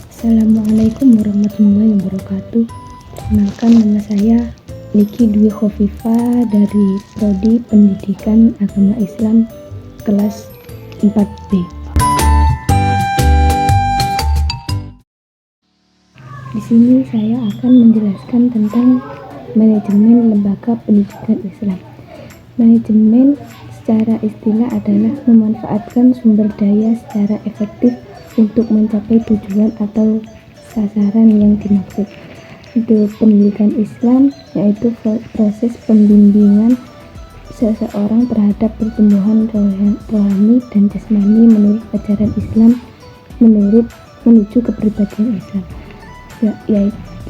Assalamualaikum warahmatullahi wabarakatuh. Perkenalkan, nama saya Niki Dwi Khofifa dari Prodi Pendidikan Agama Islam kelas 4B. Di sini saya akan menjelaskan tentang manajemen lembaga pendidikan Islam. Manajemen secara istilah adalah memanfaatkan sumber daya secara efektif untuk mencapai tujuan atau sasaran yang dimaksud. Untuk pendidikan Islam, yaitu proses pembimbingan seseorang terhadap pertumbuhan rohani dan jasmani menurut ajaran Islam menuju kepribadian Islam.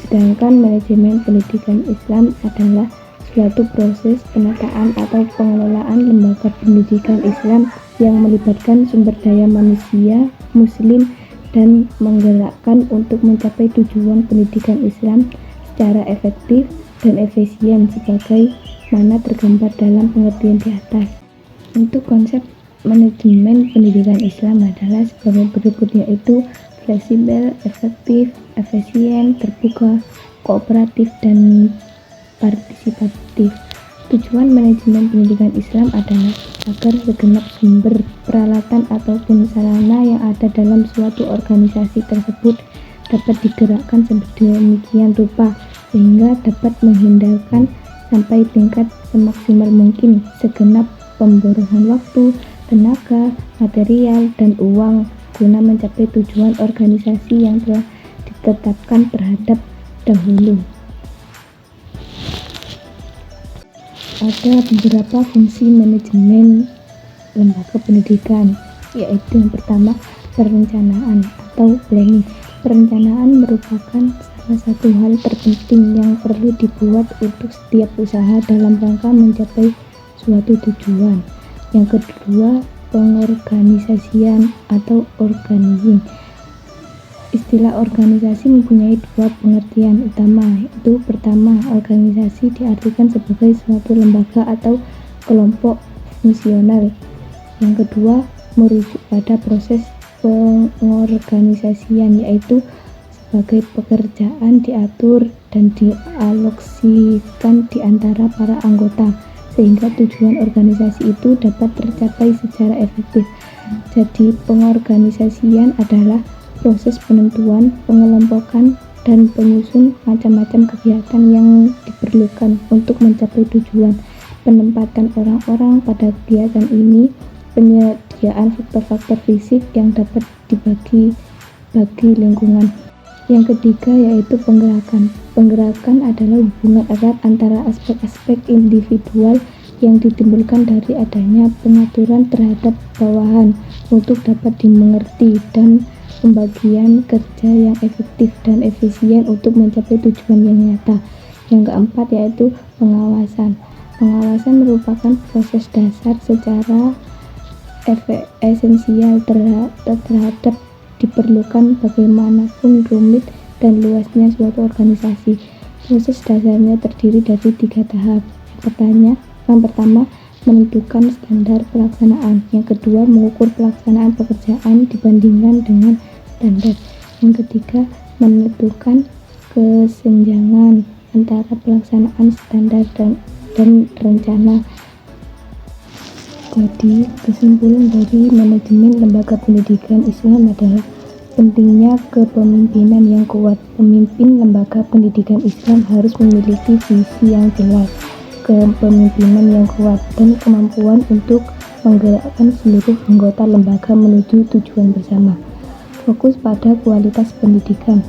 Sedangkan manajemen pendidikan Islam adalah suatu proses penataan atau pengelolaan lembaga pendidikan Islam yang melibatkan sumber daya manusia muslim dan menggerakkan untuk mencapai tujuan pendidikan Islam secara efektif dan efisien sebagaimana tergambar dalam pengertian di atas. Untuk konsep manajemen pendidikan Islam adalah sebagai berikut, yaitu fleksibel, efektif, efisien, terbuka, kooperatif, dan partisipatif. Tujuan manajemen pendidikan Islam adalah agar segenap sumber, peralatan, ataupun sarana yang ada dalam suatu organisasi tersebut dapat digerakkan sedemikian rupa sehingga dapat menghindarkan sampai tingkat semaksimal mungkin segenap pemborosan waktu, tenaga, material, dan uang guna mencapai tujuan organisasi yang telah ditetapkan terhadap dahulu. Ada beberapa fungsi manajemen lembaga pendidikan, yaitu yang pertama, perencanaan atau planning. Perencanaan merupakan salah satu hal terpenting yang perlu dibuat untuk setiap usaha dalam rangka mencapai suatu tujuan. Yang kedua, pengorganisasian atau organizing. Istilah organisasi mempunyai dua pengertian utama, yaitu pertama, organisasi diartikan sebagai suatu lembaga atau kelompok fungsional. Yang kedua, merujuk pada proses pengorganisasian, yaitu sebagai pekerjaan diatur dan dialokasikan di antara para anggota sehingga tujuan organisasi itu dapat tercapai secara efektif. Jadi, pengorganisasian adalah proses penentuan, pengelompokan, dan penyusun macam-macam kegiatan yang diperlukan untuk mencapai tujuan. Penempatan orang-orang pada kegiatan ini, penyediaan faktor-faktor fisik yang dapat dibagi lingkungan. Yang ketiga yaitu penggerakan. Penggerakan adalah hubungan erat antara aspek-aspek individual yang ditimbulkan dari adanya pengaturan terhadap bawahan untuk dapat dimengerti dan pembagian kerja yang efektif dan efisien untuk mencapai tujuan yang nyata. Yang keempat yaitu pengawasan. Pengawasan merupakan proses dasar secara esensial terhadap diperlukan bagaimanapun rumit dan luasnya suatu organisasi. Proses dasarnya terdiri dari 3 tahap. Yang pertama, menentukan standar pelaksanaan. Yang kedua, mengukur pelaksanaan pekerjaan dibandingkan dengan standar. Yang ketiga, menentukan kesenjangan antara pelaksanaan standar dan rencana. Jadi, kesimpulan dari manajemen lembaga pendidikan Islam adalah pentingnya kepemimpinan yang kuat. Pemimpin lembaga pendidikan Islam harus memiliki visi yang jelas, kepemimpinan yang kuat, dan kemampuan untuk menggerakkan seluruh anggota lembaga menuju tujuan bersama. Fokus pada kualitas pendidikan.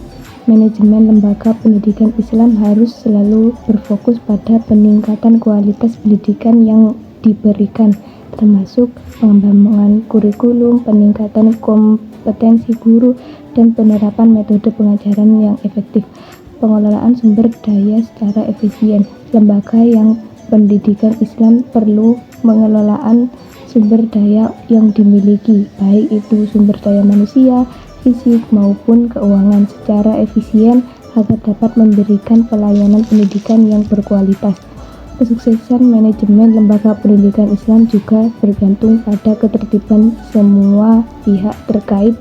Manajemen lembaga pendidikan Islam harus selalu berfokus pada peningkatan kualitas pendidikan yang diberikan, termasuk pengembangan kurikulum, peningkatan kompetensi guru, dan penerapan metode pengajaran yang efektif. Pengelolaan sumber daya secara efisien. Lembaga yang pendidikan Islam perlu mengelolaan sumber daya yang dimiliki, baik itu sumber daya manusia, fisik, maupun keuangan secara efisien agar dapat memberikan pelayanan pendidikan yang berkualitas. Kesuksesan manajemen lembaga pendidikan Islam juga bergantung pada ketertiban semua pihak terkait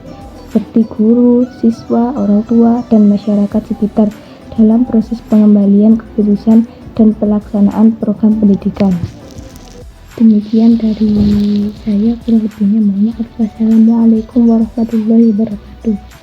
seperti guru, siswa, orang tua, dan masyarakat sekitar dalam proses pengembalian keputusan dan pelaksanaan program pendidikan. Demikian dari saya, kurang lebihnya mohon maaf. Wassalamualaikum warahmatullahi wabarakatuh.